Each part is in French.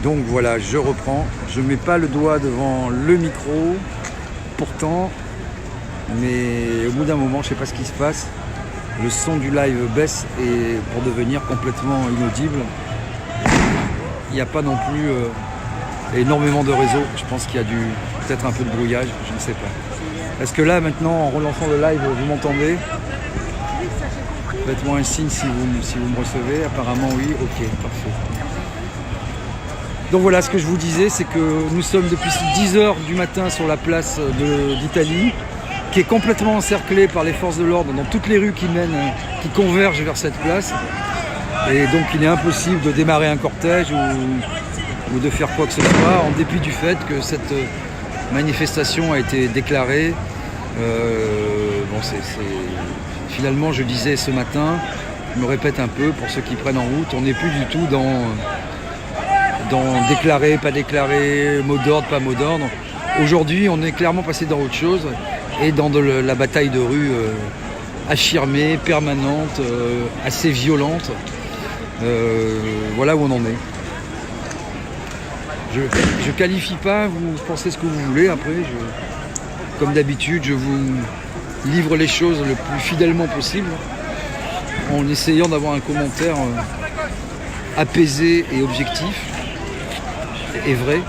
Donc voilà, je reprends. Je ne mets pas le doigt devant le micro, pourtant, mais au bout d'un moment, je ne sais pas ce qui se passe. Le son du live baisse et pour devenir complètement inaudible. Il n'y a pas non plus énormément de réseau. Je pense qu'il y a peut-être un peu de brouillage, je ne sais pas. Est-ce que là, maintenant, en relançant le live, vous m'entendez? Faites-moi un signe si vous me recevez. Apparemment, oui. Ok, parfait. Donc voilà, ce que je vous disais, c'est que nous sommes depuis 10h du matin sur la place d'Italie, qui est complètement encerclée par les forces de l'ordre dans toutes les rues qui convergent vers cette place. Et donc il est impossible de démarrer un cortège ou de faire quoi que ce soit, en dépit du fait que cette manifestation a été déclarée. Finalement, je disais ce matin, je me répète un peu pour ceux qui prennent en route, on n'est plus du tout dans déclarer, pas déclarer, mot d'ordre, pas mot d'ordre. Aujourd'hui, on est clairement passé dans autre chose et dans la bataille de rue affirmée, permanente, assez violente. Voilà où on en est. Je qualifie pas, vous pensez ce que vous voulez. Après, comme d'habitude, je vous livre les choses le plus fidèlement possible, en essayant d'avoir un commentaire apaisé et objectif, et vrai.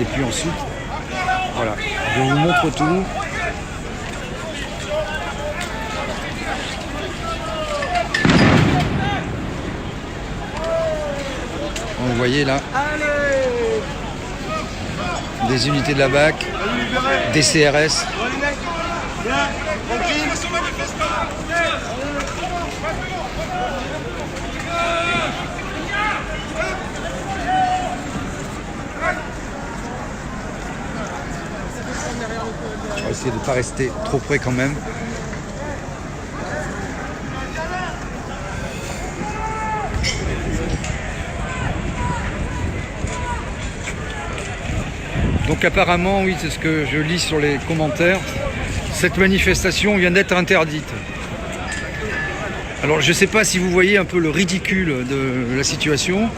Et puis ensuite, voilà, je vous montre tout. Vous voyez là, des unités de la BAC, des CRS. On va essayer de ne pas rester trop près quand même. Donc apparemment, oui, c'est ce que je lis sur les commentaires, cette manifestation vient d'être interdite. Alors je ne sais pas si vous voyez un peu le ridicule de la situation.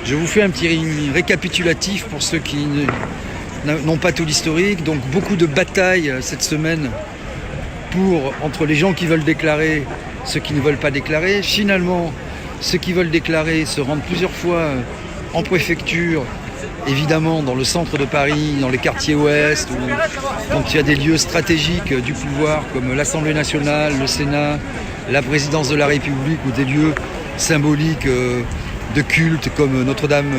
Je vous fais un petit récapitulatif pour ceux qui n'ont pas tout l'historique. Donc beaucoup de batailles cette semaine entre les gens qui veulent déclarer, ceux qui ne veulent pas déclarer. Finalement, ceux qui veulent déclarer se rendent plusieurs fois en préfecture, évidemment dans le centre de Paris, dans les quartiers ouest, où il y a des lieux stratégiques du pouvoir comme l'Assemblée nationale, le Sénat, la présidence de la République, ou des lieux symboliques de culte comme Notre-Dame.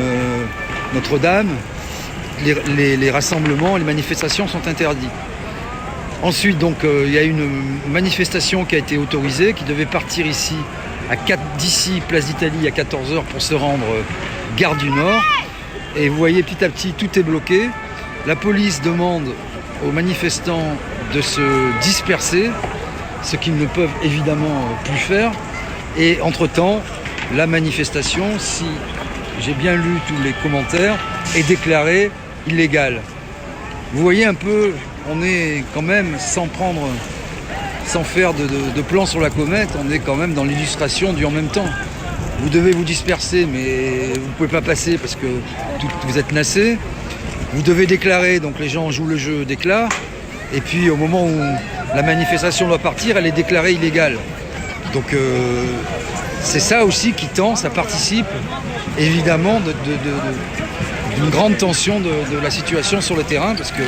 Les rassemblements, les manifestations sont interdits. Ensuite, donc, il y a une manifestation qui a été autorisée, qui devait partir ici, d'ici, place d'Italie, à 14h pour se rendre gare du Nord. Et vous voyez, petit à petit, tout est bloqué. La police demande aux manifestants de se disperser, ce qu'ils ne peuvent évidemment plus faire. Et entre-temps, la manifestation, si j'ai bien lu tous les commentaires, est déclarée illégale. Vous voyez un peu, on est quand même, sans faire de plan sur la comète, on est quand même dans l'illustration du en même temps. Vous devez vous disperser, mais vous ne pouvez pas passer parce que vous êtes nassé. Vous devez déclarer, donc les gens jouent le jeu, déclarent. Et puis au moment où la manifestation doit partir, elle est déclarée illégale. Donc c'est ça aussi qui tend, ça participe évidemment d'une grande tension de la situation sur le terrain, parce que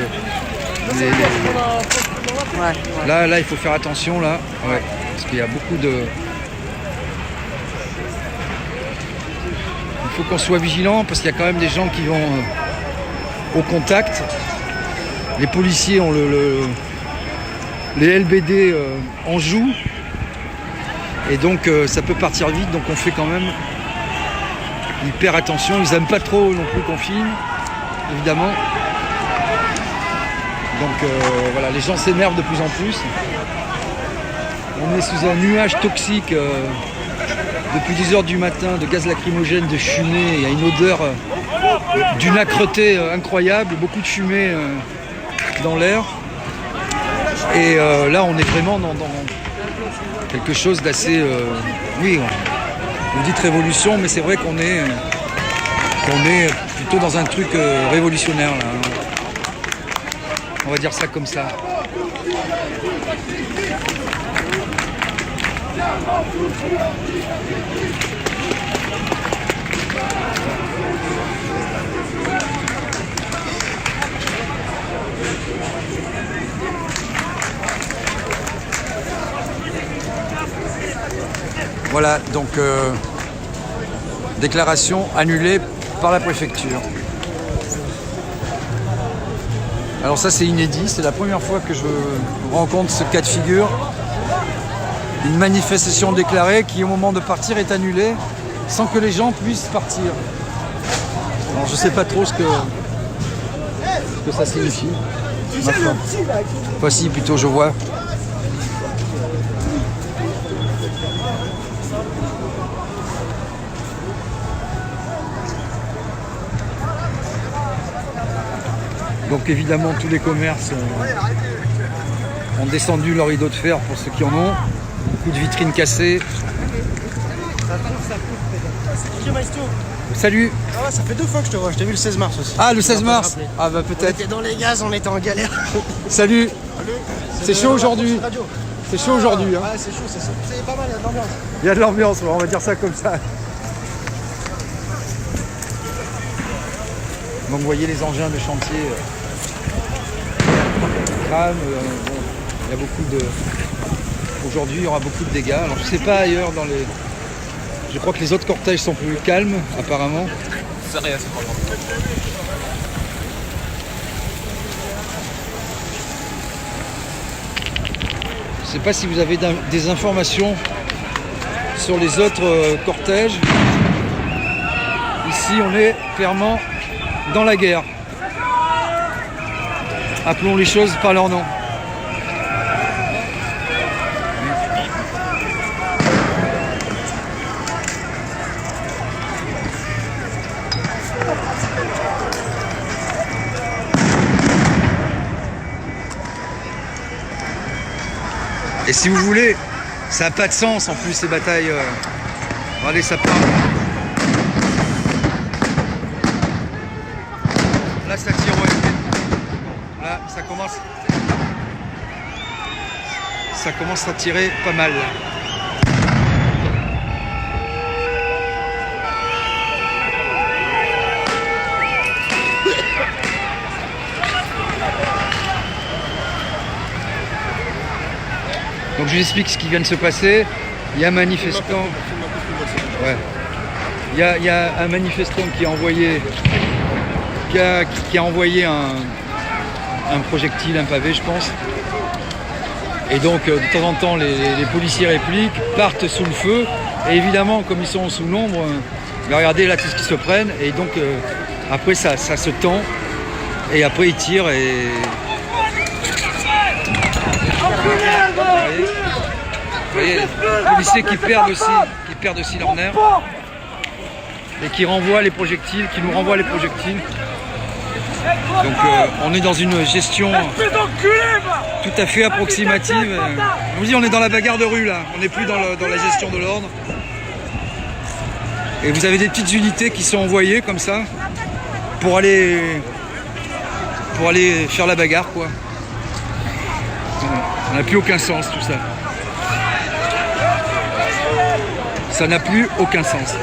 là il faut faire attention là, ouais, parce qu'il y a beaucoup de... Il faut qu'on soit vigilant parce qu'il y a quand même des gens qui vont au contact. Les policiers ont les LBD en joue. Et donc ça peut partir vite, donc on fait quand même hyper attention. Ils n'aiment pas trop non plus qu'on filme, évidemment. Donc voilà, les gens s'énervent de plus en plus. On est sous un nuage toxique depuis 10h du matin, de gaz lacrymogène, de fumée. Il y a une odeur d'une âcreté incroyable, beaucoup de fumée dans l'air. Et là, on est vraiment dans quelque chose d'assez... oui, vous dites révolution, mais c'est vrai qu'on est on est plutôt dans un truc révolutionnaire là. On va dire ça comme ça. Voilà, donc déclaration annulée par la préfecture. Alors ça c'est inédit, c'est la première fois que je rencontre ce cas de figure. Une manifestation déclarée qui au moment de partir est annulée sans que les gens puissent partir. Alors je ne sais pas trop ce que ça signifie. Voici plutôt je vois. Donc évidemment tous les commerces ont descendu leur rideau de fer pour ceux qui en ont. Beaucoup de vitrines cassées. Salut. Ah, ça fait 2 fois que je te vois, je t'ai vu le 16 mars aussi. Ah le 16 mars. Ah bah On peut-être. était dans les gaz, on était en galère. Salut. C'est chaud aujourd'hui. C'est chaud aujourd'hui. Hein. Ouais, c'est chaud, c'est pas mal, il y a de l'ambiance. Il y a de l'ambiance, on va dire ça comme ça. Donc vous voyez les engins de chantier crament. Bon, il y a beaucoup de. Aujourd'hui, il y aura beaucoup de dégâts. Alors, je ne sais pas ailleurs dans les. Je crois que les autres cortèges sont plus calmes, apparemment. C'est rien, c'est pas grave. Je ne sais pas si vous avez des informations sur les autres cortèges. Ici, on est clairement dans la guerre. Appelons les choses par leur nom. Et si vous voulez, ça n'a pas de sens en plus ces batailles. Regardez, ça part. Là, ça tire au FP. Là, ça commence à tirer pas mal. Donc je vous explique ce qui vient de se passer. Il y a un manifestant. Ouais. Il y a un manifestant qui a envoyé un projectile, un pavé, je pense. Et donc de temps en temps les policiers répliquent, partent sous le feu. Et évidemment, comme ils sont sous l'ombre, regardez là tout ce qu'ils se prennent. Et donc après ça se tend. Et après ils tirent et. Vous voyez, les policiers qui perdent aussi leur nerf et qui renvoient les projectiles, qui nous renvoient les projectiles. Donc on est dans une gestion tout à fait approximative. Je vous dis, on est dans la bagarre de rue là, on n'est plus dans la gestion de l'ordre. Et vous avez des petites unités qui sont envoyées comme ça pour aller faire la bagarre quoi. Ça n'a plus aucun sens tout ça. Ça n'a plus aucun sens.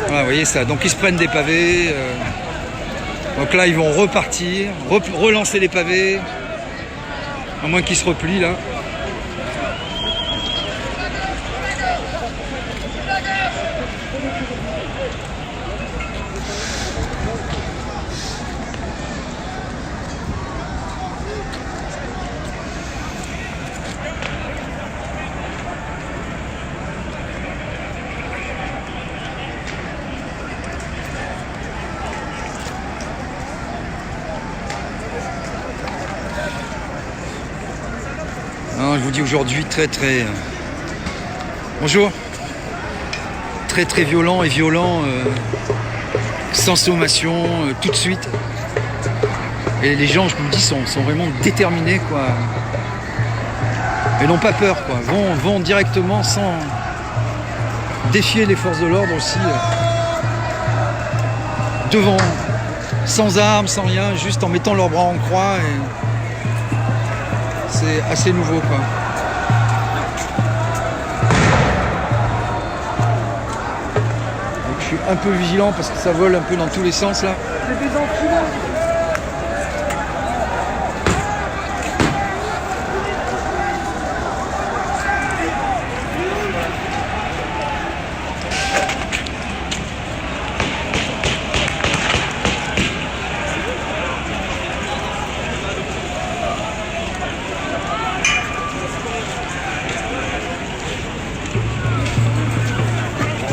Voilà, vous voyez ça. Donc ils se prennent des pavés. Donc là ils vont repartir, relancer les pavés. À moins qu'ils se replient là. Non, je vous dis aujourd'hui très bonjour. Très violent et violent, sans sommation, tout de suite. Et les gens, je vous le dis, sont vraiment déterminés quoi. Et n'ont pas peur quoi. Vont directement défier les forces de l'ordre aussi. Devant, sans armes, sans rien, juste en mettant leurs bras en croix. Et c'est assez nouveau, quoi. Donc, je suis un peu vigilant parce que ça vole un peu dans tous les sens là. C'est des enculés.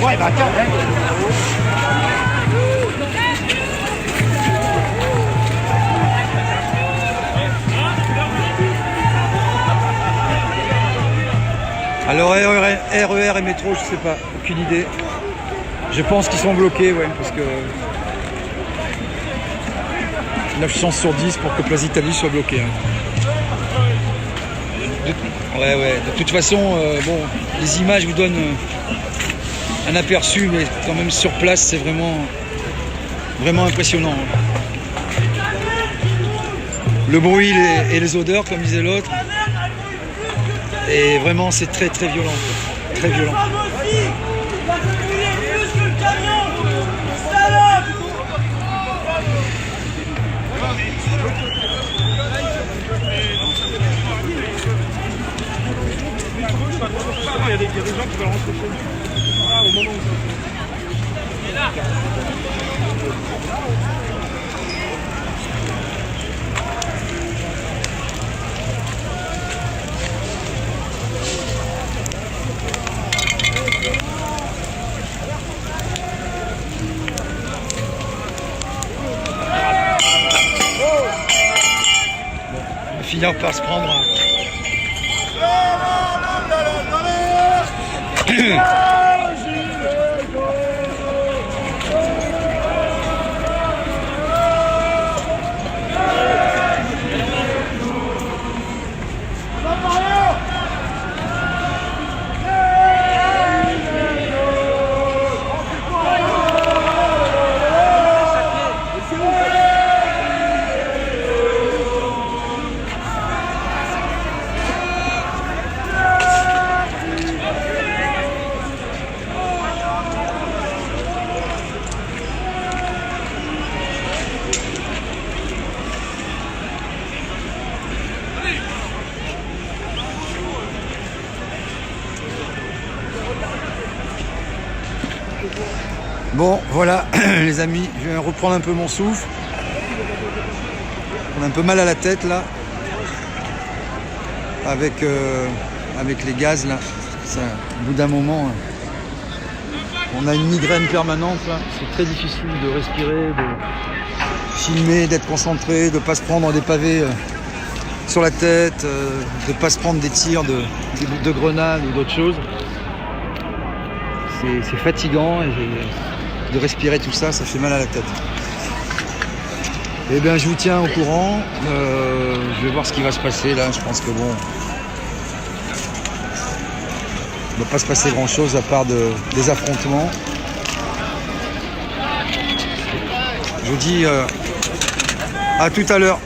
Ouais, bah attends, hein. Alors RER et métro, je sais pas, aucune idée. Je pense qu'ils sont bloqués, ouais, parce que 9 chances sur 10 pour que Place d'Italie soit bloquée. Hein. Ouais, de toute façon, bon, les images vous donnent un aperçu, mais quand même sur place, c'est vraiment impressionnant. Le bruit et les odeurs, comme disait l'autre. Et vraiment, c'est très très violent. Très violent. Il y a des gens qui veulent rentrer chez nous. Ah, au moment où On va finir par se prendre. Bon, voilà, les amis, je vais reprendre un peu mon souffle. On a un peu mal à la tête là, avec les gaz là. Ça, au bout d'un moment, on a une migraine permanente là. C'est très difficile de respirer, de filmer, d'être concentré, de ne pas se prendre des pavés sur la tête, de ne pas se prendre des tirs de grenades ou d'autres choses. C'est fatigant et de respirer tout ça, ça fait mal à la tête. Eh bien, je vous tiens au courant. Je vais voir ce qui va se passer là. Je pense que bon, il ne va pas se passer grand chose à part des affrontements. Je vous dis à tout à l'heure.